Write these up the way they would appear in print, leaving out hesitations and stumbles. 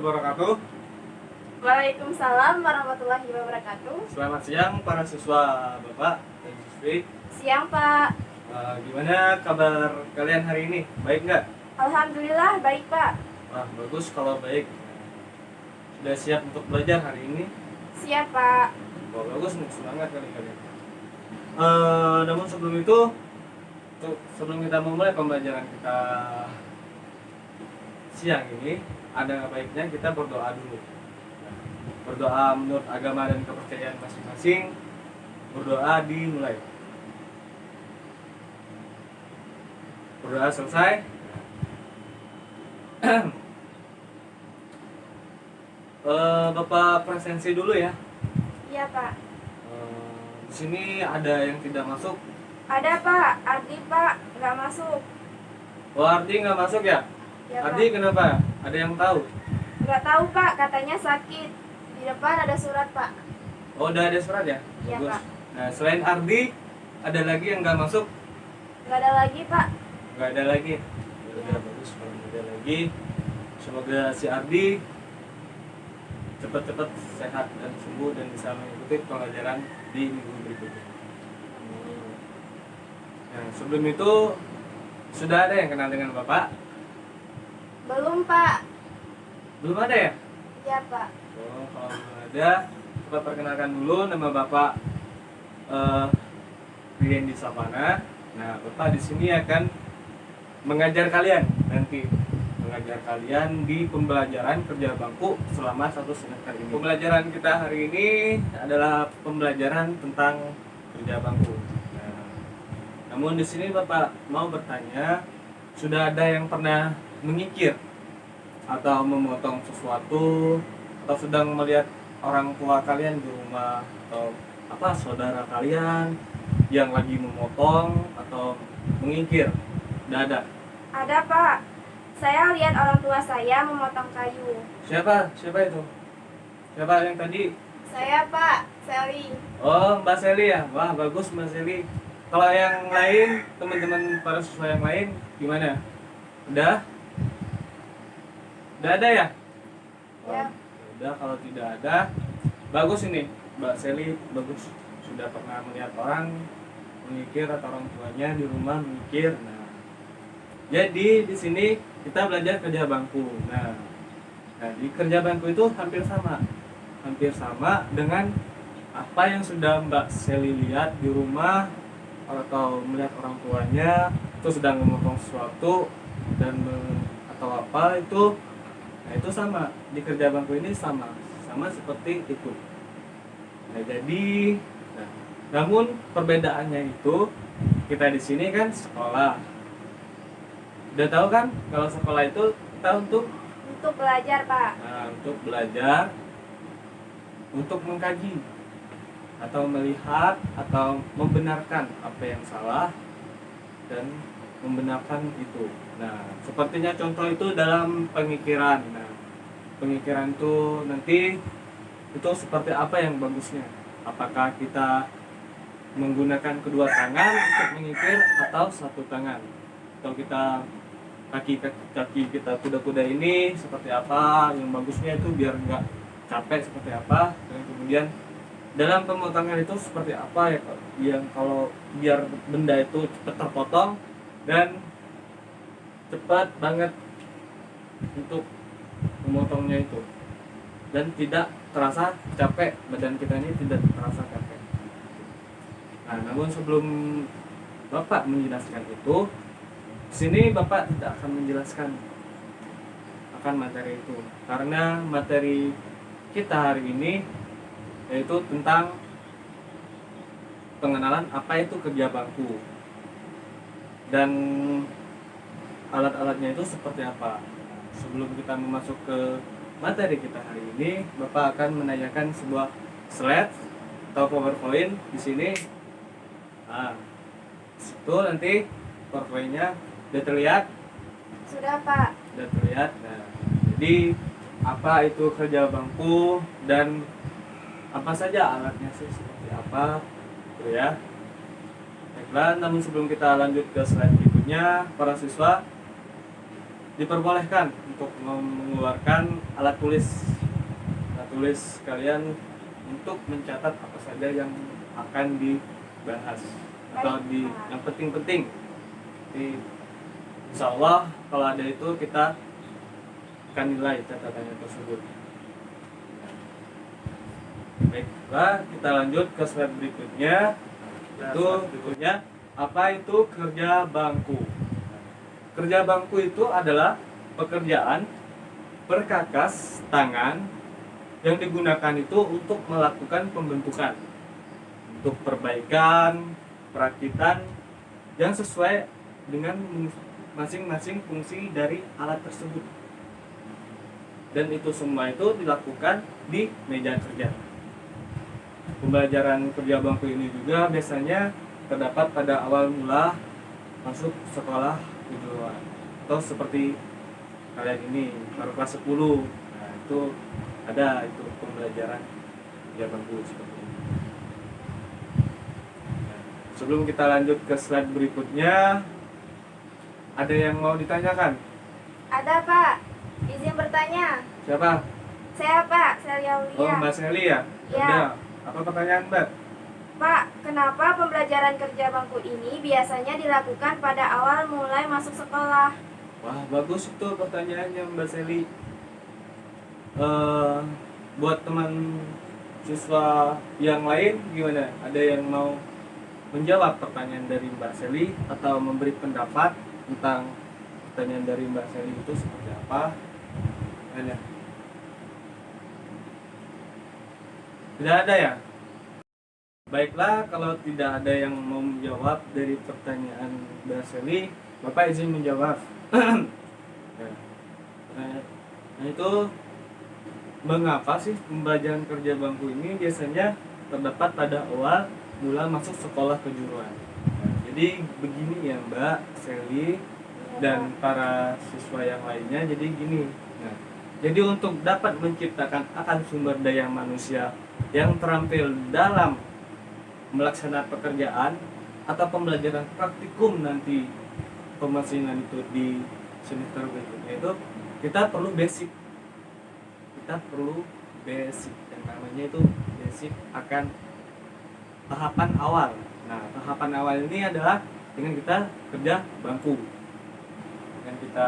wabarakatuh. Waalaikumsalam warahmatullahi wabarakatuh. Selamat siang para siswa Bapak dan siswi. Siang Pak. Gimana kabar kalian hari ini? Baik nggak? Alhamdulillah baik Pak. Wah, bagus kalau baik. Sudah siap untuk belajar hari ini? Siap Pak. Wah, bagus nih, semangat kali kalian. Namun sebelum kita memulai pembelajaran kita siang ini, ada baiknya kita berdoa dulu. Berdoa menurut agama dan kepercayaan masing-masing. Berdoa dimulai. Berdoa selesai. Bapak presensi dulu ya. Iya Pak. Di sini ada yang tidak masuk. Ada Pak. Ardi Pak nggak masuk. Oh, Ardi nggak masuk ya? Ya, Ardi Pak. kenapa? Ada yang tahu? Nggak tahu Pak. Katanya sakit. Di depan ada surat Pak. Oh, udah ada surat ya? Iya, Bagus. Pak. Nah, selain Ardi, ada lagi yang nggak masuk? Nggak ada lagi Pak. Nggak ada lagi. Ya udah, bagus kalau nggak ada lagi. Semoga si Ardi cepat-cepat sehat dan sembuh dan bisa mengikuti pelajaran di minggu berikutnya. Nah, sebelum itu sudah ada yang kenal dengan Bapak? Belum Pak. Belum ada ya? Iya Pak. Oh, kalau belum ada, coba perkenalkan dulu nama Bapak Rian di Savana. Nah, Bapak di sini akan mengajar kalian di pembelajaran kerja bangku selama 1 semester ini. Pembelajaran kita hari ini adalah pembelajaran tentang kerja bangku. Nah, namun di sini Bapak mau bertanya, sudah ada yang pernah mengikir atau memotong sesuatu atau sedang melihat orang tua kalian di rumah atau saudara kalian yang lagi memotong atau mengikir? Tidak ada? Ada Pak. Saya lihat orang tua saya memotong kayu. Siapa itu? Siapa yang tadi? Saya Pak. Sally. Oh, Mbak Sally ya? Wah, bagus Mbak Sally. Kalau yang lain, teman-teman para siswa yang lain gimana? Udah? Udah ada ya? Ya. Udah, kalau tidak ada, bagus ini Mbak Sally, bagus. Sudah pernah melihat orang mengikir atau orang tuanya di rumah mengikir. Nah, jadi di sini kita belajar kerja bangku. Nah, di kerja bangku itu hampir sama dengan apa yang sudah Mbak Sally lihat di rumah atau melihat orang tuanya itu sedang memotong sesuatu dan atau apa itu. Nah, itu sama di kerja bangku ini sama seperti itu. Nah, jadi namun perbedaannya itu kita di sini kan sekolah. Udah tahu kan kalau sekolah itu kita untuk belajar Pak. Nah, untuk belajar, untuk mengkaji atau melihat atau membenarkan apa yang salah dan membenarkan itu. Nah, sepertinya contoh itu dalam pengikiran. Nah, pengikiran itu nanti itu seperti apa yang bagusnya? Apakah kita menggunakan kedua tangan untuk mengikir atau satu tangan? Atau kita kaki kita kuda-kuda ini seperti apa? Yang bagusnya itu biar nggak capek seperti apa? Dan kemudian dalam pemotongan itu seperti apa ya? Yang kalau biar benda itu cepat terpotong dan cepat banget untuk memotongnya itu dan tidak terasa capek, badan kita ini tidak terasa capek. Nah, namun sebelum Bapak menjelaskan itu, sini Bapak tidak akan menjelaskan akan materi itu karena materi kita hari ini yaitu tentang pengenalan apa itu kerja bangku dan alat-alatnya itu seperti apa. Sebelum kita masuk ke materi kita hari ini, Bapak akan menanyakan sebuah slide atau PowerPoint di sini. Nah, itu nanti PowerPoint-nya sudah terlihat? Sudah Pak. Sudah terlihat. Nah, jadi apa itu kerja bangku dan apa saja alatnya sih seperti apa, gitu ya. Baiklah, namun sebelum kita lanjut ke slide berikutnya, para siswa, diperbolehkan untuk mengeluarkan alat tulis kalian untuk mencatat apa saja yang akan dibahas atau yang penting-penting. Jadi, insya Allah kalau ada itu kita akan nilai catatannya tersebut. Baiklah, kita lanjut ke slide berikutnya. Berikutnya, apa itu kerja bangku? Kerja bangku itu adalah pekerjaan perkakas tangan yang digunakan itu untuk melakukan pembentukan, untuk perbaikan, perakitan yang sesuai dengan masing-masing fungsi dari alat tersebut. Dan itu semua itu dilakukan di meja kerja. Pembelajaran kerja bangku ini juga biasanya terdapat pada awal mula masuk sekolah kejuruan, atau seperti kalian ini baru kelas 10. Nah, itu ada itu pembelajaran kerja bangku seperti ini. Nah, sebelum kita lanjut ke slide berikutnya, ada yang mau ditanyakan? Ada, Pak. Izin bertanya. Siapa? Saya, Pak, Celia Aulia. Oh, Mbak Seli ya? Iya. Ada. Apa pertanyaan, Mbak? Pak, kenapa pembelajaran kerja bangku ini biasanya dilakukan pada awal mulai masuk sekolah? Wah, bagus itu pertanyaannya, Mbak Seli. Buat teman siswa yang lain gimana? Ada yang mau menjawab pertanyaan dari Mbak Seli atau memberi pendapat tentang pertanyaan dari Mbak Seli itu seperti apa? Ada? Tidak ada ya? Baiklah, kalau tidak ada yang mau menjawab dari pertanyaan Mbak Seli, Bapak izin menjawab. Nah, itu mengapa sih pembelajaran kerja bangku ini biasanya terdapat pada awal mula masuk sekolah kejuruan? Nah, jadi begini ya Mbak Seli dan para siswa yang lainnya, jadi gini. Nah, jadi untuk dapat menciptakan akan sumber daya manusia yang terampil dalam melaksanakan pekerjaan atau pembelajaran praktikum nanti pemasinan itu di semester berikutnya itu kita perlu basic. Yang namanya itu basic akan tahapan awal. Nah, tahapan awal ini adalah dengan kita kerja bangku. Dengan kita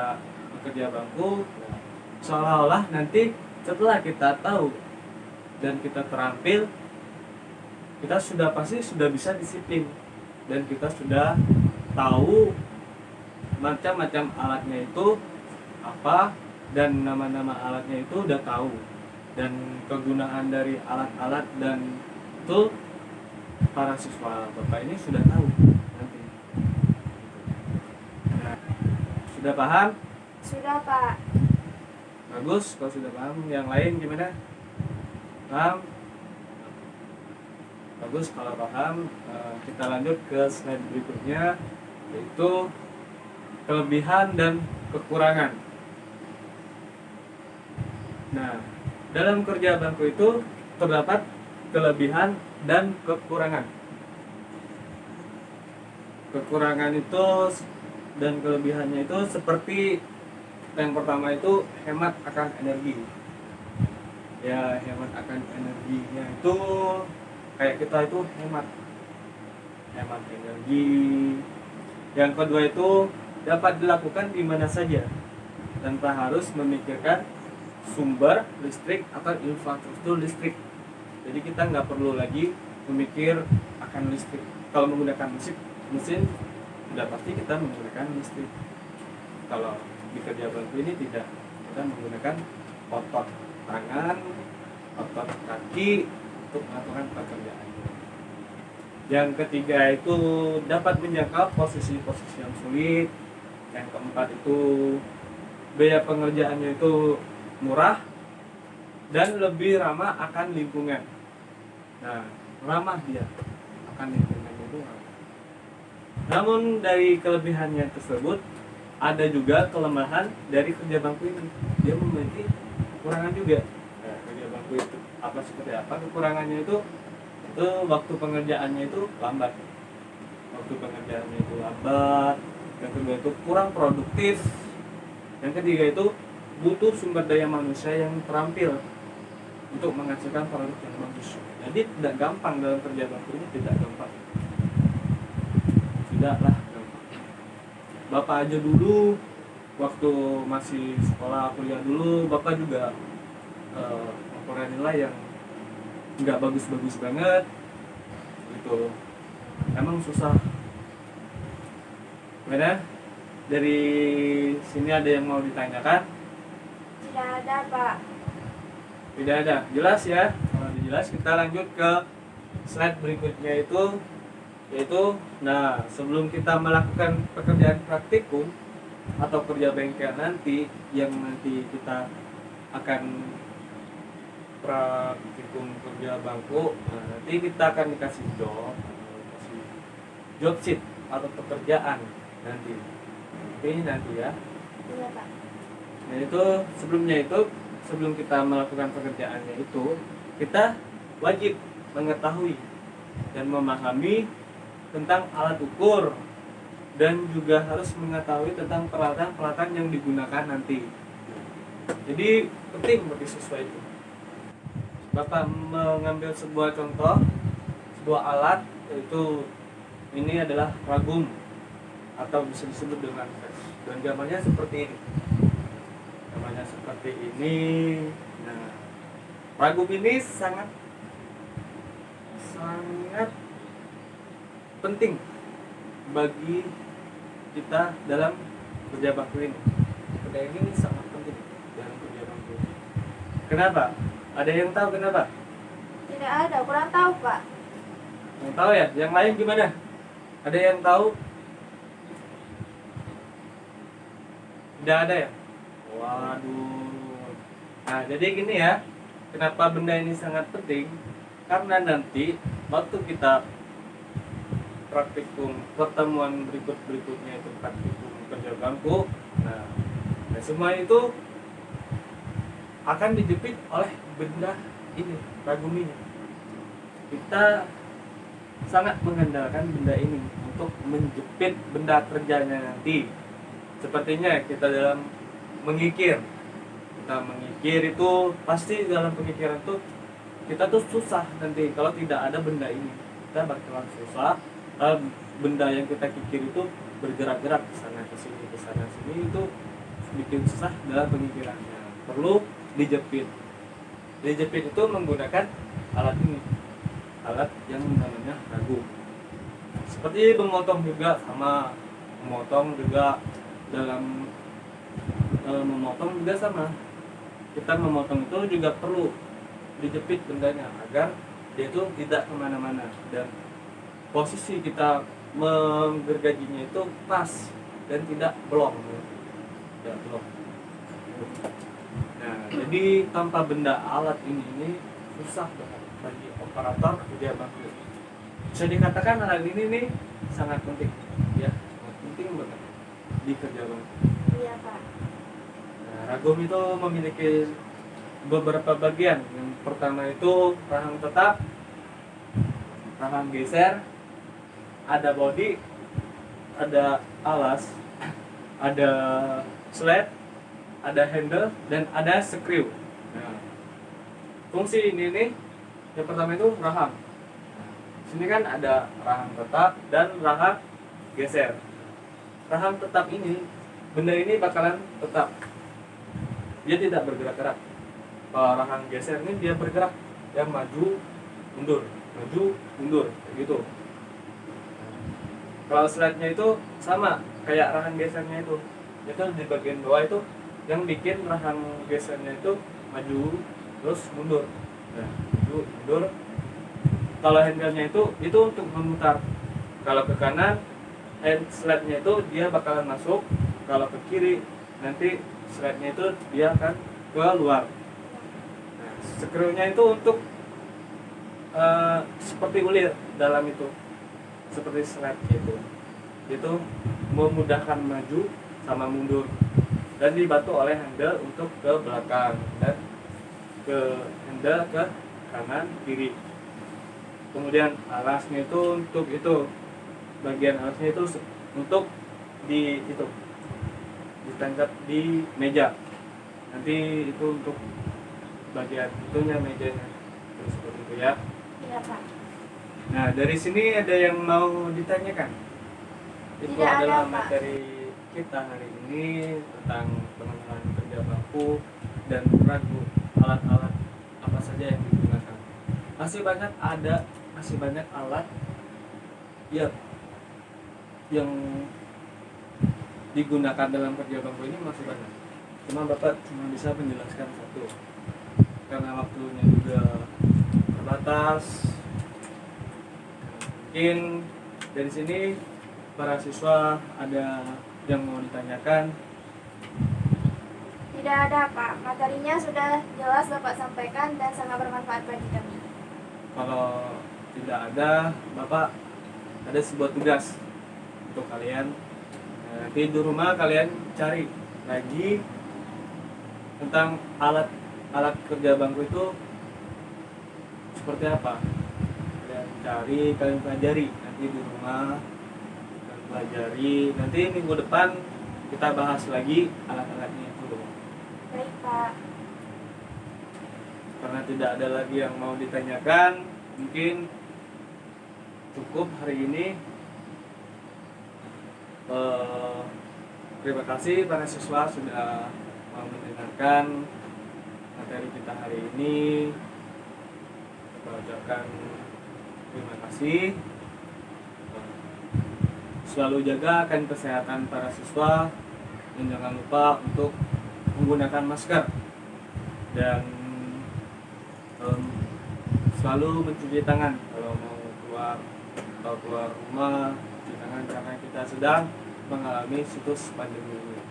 bekerja bangku, nah, seolah-olah nanti setelah kita tahu dan kita terampil, kita pasti sudah bisa disiplin dan kita sudah tahu macam-macam alatnya itu apa dan nama-nama alatnya itu udah tahu dan kegunaan dari alat-alat dan itu para siswa Bapak ini sudah tahu nanti. Nah, sudah paham? Sudah, Pak. Bagus, kalau sudah paham. Yang lain gimana? Paham? Bagus, kalau paham. Kita lanjut ke slide berikutnya, yaitu kelebihan dan kekurangan. Nah, dalam kerja bangku itu terdapat kelebihan dan kekurangan. Kekurangan itu dan kelebihannya itu seperti yang pertama itu hemat akan energi. Ya, hemat akan energinya itu kayak kita itu hemat energi. Yang kedua itu dapat dilakukan di mana saja tanpa harus memikirkan sumber listrik atau infrastruktur listrik. Jadi kita nggak perlu lagi memikir akan listrik. Kalau menggunakan mesin sudah pasti kita menggunakan listrik. Kalau di kerja bangku ini tidak, kita menggunakan otot tangan, otot kaki untuk melakukan pekerjaan. Yang ketiga itu dapat menjangkau posisi-posisi yang sulit. Yang keempat itu biaya pengerjaannya itu murah dan lebih ramah akan lingkungan. Nah, ramah dia akan lingkungan itu ramah. Namun dari kelebihannya tersebut ada juga kelemahan dari kerja bangku ini. Dia memiliki kekurangan juga. Nah, kerja bangku itu apa seperti apa? Kekurangannya itu waktu pengerjaannya itu lambat. Waktu pengerjaannya itu lambat. Yang kedua itu kurang produktif. Yang ketiga itu butuh sumber daya manusia yang terampil untuk menghasilkan produk yang bagus. Jadi tidak gampang dalam kerja bangku ini, tidak gampang. Tidaklah gampang. Bapak aja dulu waktu masih sekolah kuliah dulu, Bapak juga memperoleh nilai yang nggak bagus-bagus banget gitu. Emang susah. Gimana? Dari sini ada yang mau ditanyakan? Tidak ada, Pak. Tidak ada. Jelas ya? Kalau jelas kita lanjut ke slide berikutnya yaitu nah, sebelum kita melakukan pekerjaan praktikum atau kerja bengkel nanti yang nanti kita akan praktikum kerja bangku, nah, nanti kita akan dikasih job sheet atau pekerjaan nanti. Oke, nanti ya. Iya, Pak. Nah itu sebelum kita melakukan pekerjaannya itu kita wajib mengetahui dan memahami tentang alat ukur dan juga harus mengetahui tentang peralatan-peralatan yang digunakan nanti. Jadi penting bagi siswa itu. Bapak mengambil sebuah contoh, sebuah alat, yaitu ini adalah ragum atau bisa disebut dengan fes. Dan gambarnya seperti ini. Gambarnya seperti ini. Nah, ragum ini sangat penting bagi kita dalam kerja bakti ini. Kerja ini sangat penting dalam kerja bakti. Kenapa? Ada yang tahu kenapa? Tidak ada, kurang tahu, Pak. Yang tahu ya? Yang lain gimana? Ada yang tahu? Tidak ada ya? Waduh. Nah, jadi gini ya. Kenapa benda ini sangat penting? Karena nanti waktu kita praktikum pertemuan berikutnya itu praktikum kerja bangku, nah semua itu akan dijepit oleh benda ini, ragum ini. Kita sangat mengandalkan benda ini untuk menjepit benda kerjanya nanti. Sepertinya kita dalam mengikir, itu pasti dalam pemikiran tuh kita tuh susah nanti kalau tidak ada benda ini. Kita bakalan susah. Benda yang kita kikir itu bergerak-gerak ke sana ke sini itu bikin susah dalam pengikirannya. Perlu dijepit. Dijepit itu menggunakan alat ini, alat yang namanya ragum. Seperti memotong juga sama, Kita memotong itu juga perlu dijepit bendanya agar dia itu tidak kemana-mana dan posisi kita menggergajinya itu pas dan tidak blong. Nah, jadi tanpa benda alat ini susah banget bagi operator kerja bangku. Bisa dikatakan alat ini nih sangat penting, ya, sangat penting banget di kerja bangku. Iya, Pak. Nah, ragum itu memiliki beberapa bagian. Yang pertama itu rahang tetap, rahang geser, ada body, ada alas, ada sled, ada handle, dan ada screw. Nah, fungsi ini nih, yang pertama itu rahang. Sini kan ada rahang tetap dan rahang geser. Rahang tetap ini, benda ini bakalan tetap. Dia tidak bergerak-gerak. Kalau rahang geser ini dia bergerak, yang maju, mundur, kayak gitu. Kalau slide-nya itu sama kayak rahang gesernya itu di bagian bawah itu yang bikin rahang gesernya itu maju terus mundur. Nah, maju mundur. Kalau handle-nya itu untuk memutar. Kalau ke kanan, slide-nya itu dia bakalan masuk. Kalau ke kiri, nanti slide-nya itu dia akan keluar. Nah, screw-nya itu untuk seperti ulir dalam itu. Seperti slide gitu. Itu memudahkan maju sama mundur dan dibantu oleh handle untuk ke belakang dan ke handle ke kanan kiri. Kemudian alasnya itu untuk itu, bagian alasnya itu untuk ditancap di meja. Nanti itu untuk bagian itunya mejanya. Terus seperti itu ya. Iya, Pak. Nah, dari sini ada yang mau ditanyakan? Itu Tidak ada, adalah Pak. materi kita hari ini tentang pengenalan kerja bangku dan ragu, alat-alat apa saja yang digunakan. Masih banyak alat yang digunakan dalam kerja bangku ini masih banyak. Cuma Bapak cuma bisa menjelaskan satu karena waktunya juga terbatas. Mungkin dari sini para siswa ada yang mau ditanyakan? Tidak ada, Pak. Materinya sudah jelas Bapak sampaikan dan sangat bermanfaat bagi kami. Kalau tidak ada, Bapak ada sebuah tugas untuk kalian. Nanti di rumah kalian cari lagi tentang alat kerja bangku itu seperti apa. Kalian pelajari nanti di rumah, kalian pelajari. Nanti minggu depan kita bahas lagi alat-alatnya itu. Baik, Pak. Karena tidak ada lagi yang mau ditanyakan, mungkin cukup hari ini. Terima kasih para siswa sudah mau mendengarkan materi kita hari ini. Kita ucapkan terima kasih. Selalu jaga akan kesehatan para siswa dan jangan lupa untuk menggunakan masker dan selalu mencuci tangan kalau mau keluar rumah. Cuci tangan karena kita sedang mengalami siklus pandemi ini.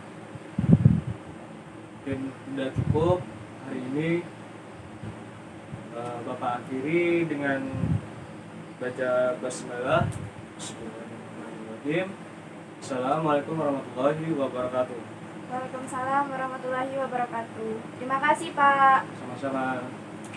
Mungkin sudah cukup hari ini. Bapak akhiri dengan baca basmalah. Bismillahirrahmanirrahim. Assalamualaikum warahmatullahi wabarakatuh. Waalaikumsalam warahmatullahi wabarakatuh. Terima kasih, Pak. Sama-sama.